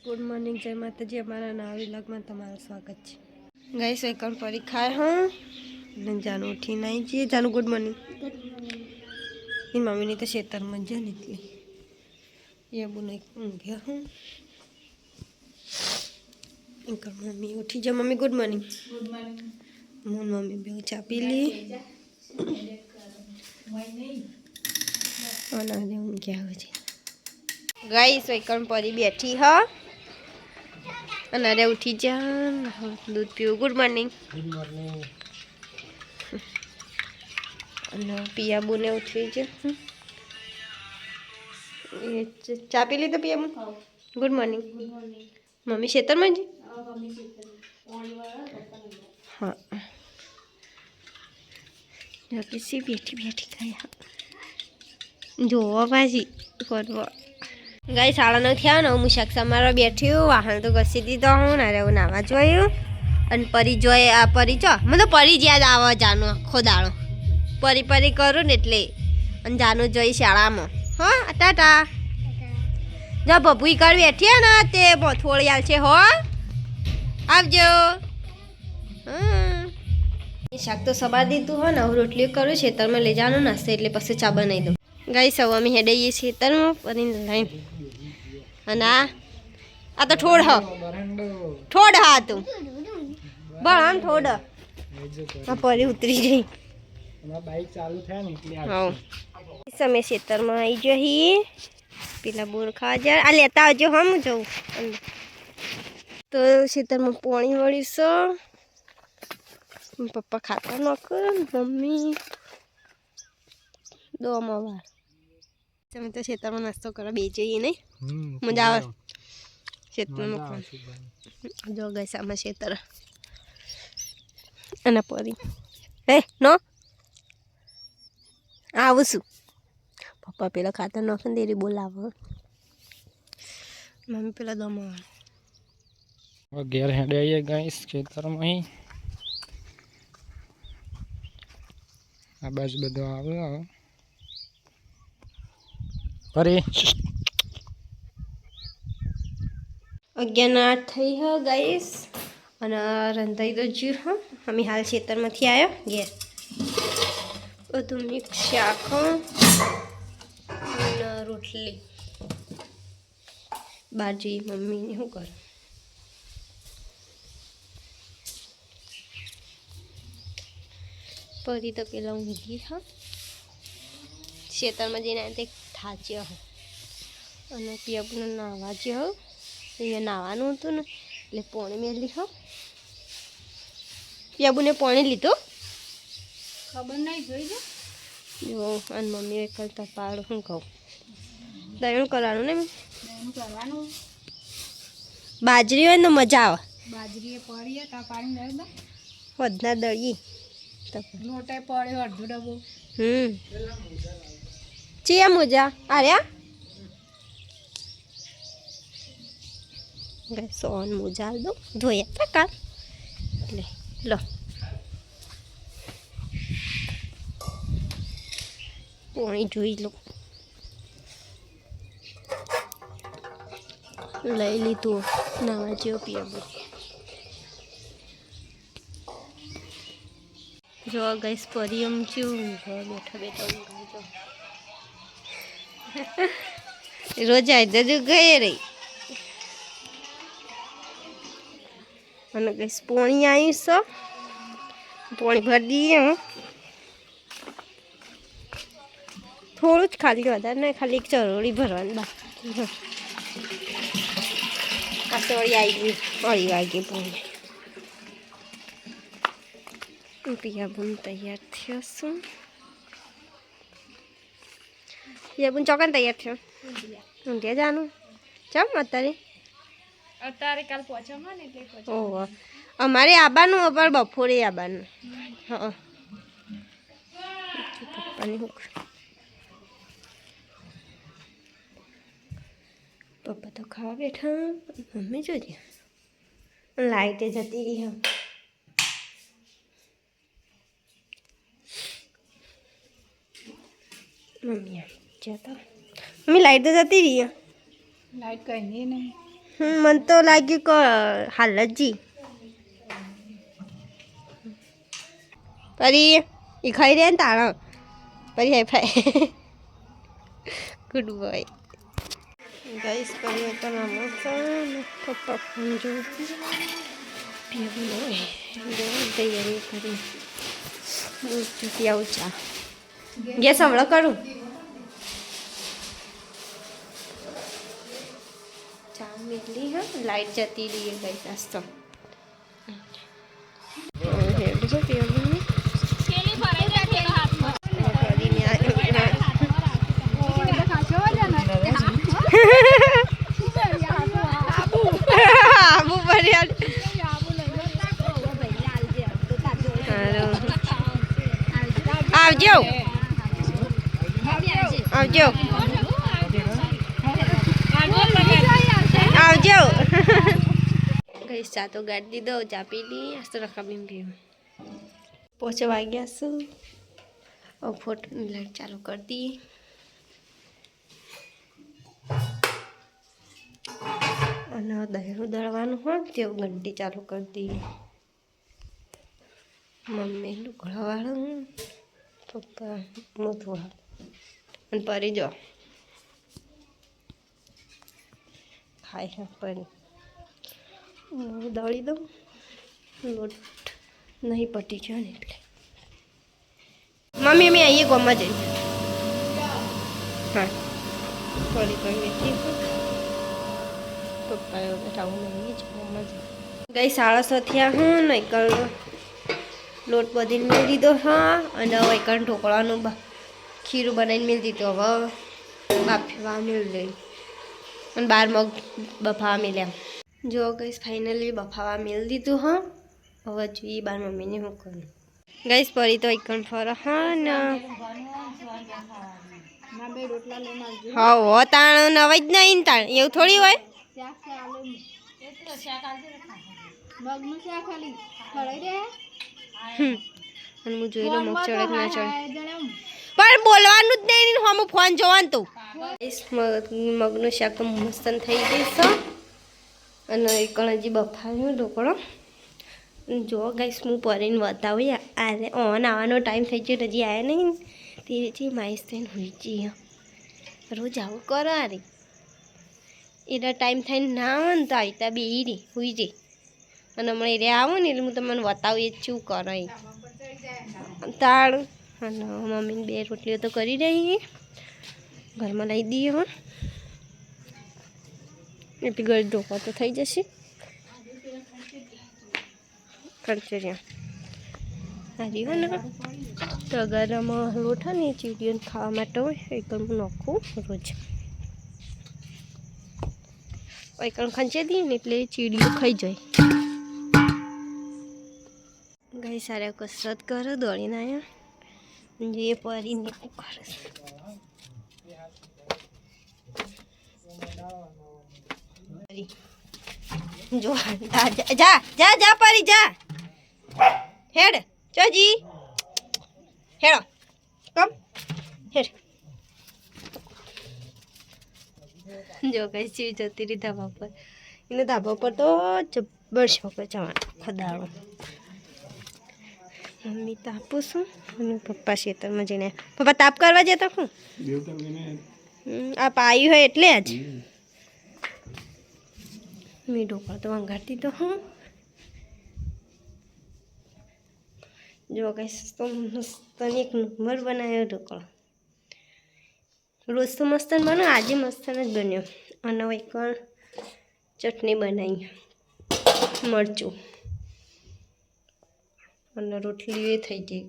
Good morning जय माता जी। हमारा नवा व्लॉग में तुम्हारा स्वागत है। गाइस वेलकम परीक्षा है हाँ जानू उठी नहीं चाहिए। जानू गुड मॉर्निंग। इन मम्मी ने तो शेतर में जा निकली ये बुनाई ऊँघ्या हूँ इनका मम्मी उठी जा। Mummy good morning. Good morning. मोन मम्मी भी चा पी ली और ना ऊँघ्या हो जाए। गाइस वेलकम परी बैठी है अरे उठी जा दूध पीव। Good morning. Good morning. पिया बुने उठी जा चा पी ली तो पिया बू। Good morning. Good morning. Mummy शेतर में जी हाँ किसी बैठी बैठी खाया जो भाजी करवा गाई 9:30 થયા ને હું શાકસામારો બેઠી હું વાહન તો ઘસી દીધો હું ને હવે નાવા જોયું અને પરી જોઈ આ પરી ચો મને તો પરી જ યાદ આવે જાનું આખો દાડો પરી પરી કરું ને એટલે અને જાનું જોઈ શાળામાં હા ટાટા જો બબુઈ કર બેઠી ને તે થોડી આલ છે હો આવજો શાક તો સબાર દીધું હો ને હું રોટલી કરું ખેતરમાં લઈ જવાનું નાસ્તે એટલે પછી ચા બનાવી દઉં ગાઈ સૌ અમે હેડાઈએ ખેતરમાં પરીને લઈને અને આ તો ઠોડ હા તું બળ આમ ઠોડ આ પરી ઉતરી ગઈ બાઈક ચાલુ થાય ને એટલે હા અમે ખેતરમાં આવી જઈએ પેલા બોર ખાવા જાય આ લેતા આવજો હમ જવું તો ખેતરમાં પાણી વળીશું પપ્પા ખાતા નાખો મમ્મી દોમાં વાર તમે તો ખેતરમાં નાસ્તો કરવા બે જઈએ નહીં મજા આવે ખેતરમાં જો ગઈ સામે ખેતર અને પરી હે નો આવું છું પપ્પા પેલા ખાતર નાખીને દેરી બોલાવો મમ્મી પેલા દોમાં વાર ઘેર હેડે આવીએ ગાઈસ ખેતરમાં આ બાજુ બધું આવે ફરી 11:08 થઈ હ ગાઈસ અને રંધાઈ તો જ્યું હા અમે હાલ ખેતરમાંથી આવ્યો ઘેર બધું મિક્સ શાક અને રોટલી બહાર જઈ મમ્મીને શું કરું પરી તો પેલા ઊંઘી હા ખેતરમાં જઈને તે થાચ્યો હો અને પિયાપુને નાવા જ હો અહીંયા નાવાનું હતું ને એટલે પાણી મેલી હો પિયાબુને પાણી લીધું ખબર નહીં જોઈ જો અને મમ્મી એક તપાડું શું કહું દયણ કરવાનું ને કરવાનું બાજરી હોય ને મજા આવે બાજરી પડીએ તા પાણી દઈ દો વધના દળીએ લોટે પડ્યો અડધો ડબ્બો ચિયા મોજા આર્યા સોન મોજા દો ધોયા હતા કાલ એટલે લો પાણી જોઈ લો લઈ લીધું નાવા જેવો પીવા જો ગઈસ પરી એમ જેવું બેઠા બેઠા ઊંઘાજો રોજ આવી જજો ગયે રહી અને ગઈસ પોણી આવ્યું છે પોણી ભરી દઈએ થોડું જ ખાલી વધારે નહીં ખાલી એક ચરોળી ભરવાની બાકી આ સોળી આવી ગઈ 2:30 વાગે પોણી પિયાબુન તૈયાર થયો છું પિયાબુન ચોકન તૈયાર થયો ઊંઘ્યા જાનું ચમ અત્યારે કાલ પહોંચવામાં ને એટલે ઓહો અમારે આવવાનું અવાર બપોરે આવવાનું હા પપ્પાની હુક પપ્પા તો ખાવા બેઠા મમ્મી જોજે લાઈટે જતી રહી હા મમ્મી જતા મમ્મી લાઈટ તો જતી રહી લાઈટ કहीं नहीं મને તો લાગ્યું કે હાલ જ જી પરી એ ખાઈ રહ્યા ને તારા પરી hi fi good boy guys પરિવર્તન પપ્પા ફોન જો તૈયારી કરી ચૂકી આવું ચા ગેસ હમણાં કરું ચા મીઠલી હા લાઈટ જતી રહીએ ગઈ આજ તો આબુ ભર્યા આવજો આવજો આવજો ગઈ ચા તો ગાડી દીધો ચા પી લી આજ તો રકાબીન પીવું પોચે વાગ્યા છું ફોટોની લાઈટ ચાલુ કરી દી અને દહેરું દળવાનું હોય તેવું ઘંટી ચાલુ કરી દઈએ મમ્મી લુગડાવાળું પપ્પા મોથું અને પરી જો ખાઈ હા પરી દળી દઉં લોટ નહીં પટી ગયો ને એટલે મમ્મી અમે આવીએ ગોમાં જઈએ હા પરી પણ વેચી પપ્પાએ બેઠાવું નહીં જ ગોમાં જઈએ ગઈ 6:30 થયા હું નહીં કર લોટ બધીને મેળ દીધો હા અને હવે એકણ ઢોકળાનું ખીરું બનાવીને મેળ દીધું હવે બાફવા મેળ લઈ અને 12 મગ બફાવા મેલ્યા જો ગઈશ ફાઇનલી બફાવા મેળ દીધું હા હવે જોઈએ બાર મમ્મીને શું કરું ગઈશ પરી તો એકણ ફરો હા ને હા હો તાણ નવાઈ જ નહીં તાણ એવું થોડી હોય અને હું જોઈ લો મગ ચડે ના ચડે પણ બોલવાનું જ નહીં હમ ફોન જોવાનું તો મગનું શાક તો મસ્ત થઈ ગઈશ અને એકણ હજી બફાવ્યું ઢોકળો જો ગાઈસ હું પરીને બતાવું આરે ઓન આવવાનો ટાઈમ થઈ ગયો હજી આવ્યા નહીં તે માઈસ થઈને હોઈ જઈએ રોજ આવું કરો અરે એના ટાઈમ થઈને ના આવે ને તો આવતા બે રે હોઈ જાય અને હમણાં એ આવો ને એટલે હું તમને બતાવું એ શું કરે તાળું અને મમ્મીને 2 રોટલીઓ તો કરી રહી ઘરમાં લઈ દઈએ હા એટલી ઘર ઢોકળા તો થઈ જશે કચરિયા હારી હોય ને તો ગરમમાં લોટ હોય ને ચીડીઓને ખાવા માટે હોય એકણ હું નાખું રોજ એકણ ખંચે દઈએ ને એટલે ચીડીઓ ખાઈ જાય ગઈ સારા કસરત કરો દોડીને આવ્યા જે પરીને કરે જો જા જા જા પરી જા હેડ ચોજી હેડો કમ હેડ જો કઈ ચીજ જતી રહી ધાબા પર એને ધાબા પર તો જબ્બર શોખ જવાનો ખદાડો મમ્મી તાપું છું અને પપ્પા ખેતરમાં જઈને પપ્પા તાપ કરવા જતા શું આ પાયું હોય એટલે જ મેં ઢોકળા તો વંગાડતી તો હું જો કઈ તો મસ્ત એક નંબર બનાવ્યો ઢોકળો રોજ તો મસ્ત બન્યો આજે મસ્ત જ બન્યો અને એકણ ચટણી બનાવી મરચું અને રોટલી એ થઈ ગઈ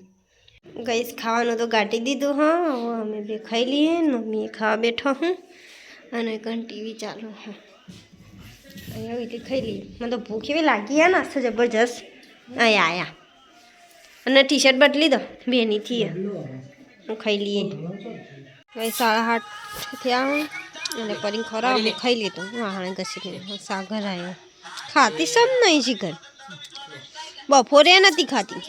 ગઈસ ખાવાનું તો ગાટી દીધું હા હવે અમે બે ખાઈ લઈએ મમ્મીએ ખાવા બેઠો હું અને એકણ ટીવી ચાલુ હા અહીંયા એટલી ખાઈ લઈએ મને તો ભૂખ એવી લાગી યાર નાસ્તો જબરજસ્ત અહીંયા આયા અને ટી શર્ટ બદલી દો બેનીથી હું ખાઈ લઈએ ભાઈ 8:30 થયા અને પરી ખરાબ મેં ખાઈ લીધું વાહણે ઘસી સાગર આવ્યો ખાતી સબ નહીં શીખર બપોરે નથી ખાતી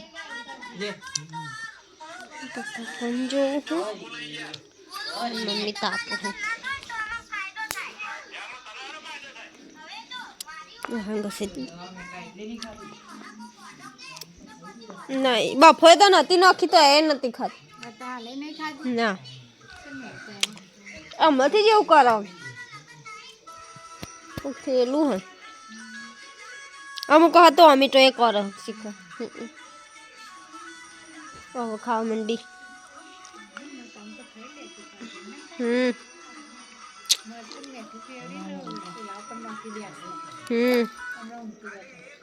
પપ્પા ફોન જોઉં છું મમ્મી તાપું હું હા ઘસે નહીં બફોરે તો નથી નાખી તો એ નથી ખાતી ના આમાંથી જેવું કરો થયેલું હે અમુક હતો અમે તો એ કરો શીખો હવે ખાવા મંડી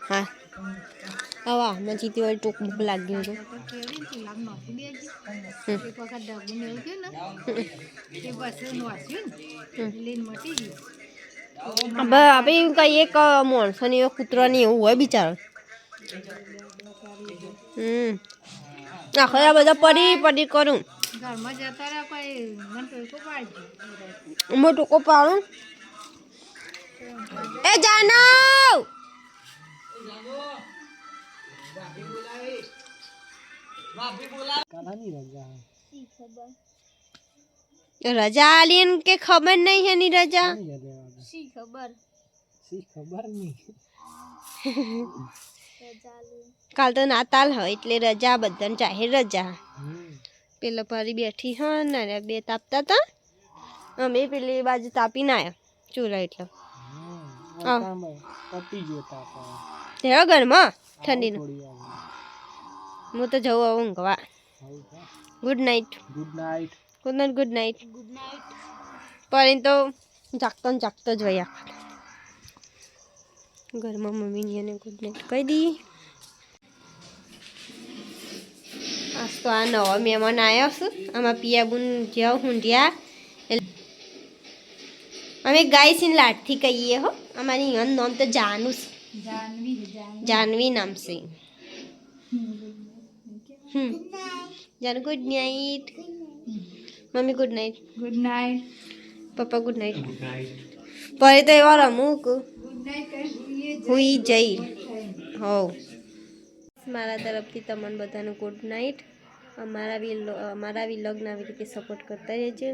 હા હવે આમાં જીતી વાળી ટોક ભૂખ લાગ્યું હવે આપણે એવું કહીએ કે માણસોને એવો કૂતરો નહીં એવું હોય બિચારો આખો આ બધા પડી કરું હું ટોકો પાડું એ જાનવ રજા આલી ને કે ખબર નહીં એની રજા કાલ તો નાતાલ હોય એટલે રજા બધાને જાહેર રજા પેલા પારી બેઠી હા ને બે તાપતા હતા અમે પેલી બાજુ તાપી ના આવ્યા ચૂલા એટલે તેવા ઘરમાં ઠંડીનું હું તો જવું આવું ઊંઘવા ગુડ નાઇટ ગુડ નાઇટ પણ તો જાગતો જ હોય ઘરમાં મમ્મીની એને ગુડ નાઇટ કહી દી આજ તો આ નવા મહેમાન આવ્યા છું આમાં પિયાબુન જ્યાં ઊંઢ્યા અમે ગાય સિંહ લાઠથી કહીએ હો અમારી નામ તો જાનું જાનવી નામ છે Janu good night mummy good night પપ્પા ગુડ નાઇટ પર તો એવા રમુક હુઈ જઈ હોવ મારા તરફથી તમને બધાને ગુડ નાઇટ અમારા વિલોગને આવી રીતે સપોર્ટ કરતા રહેજો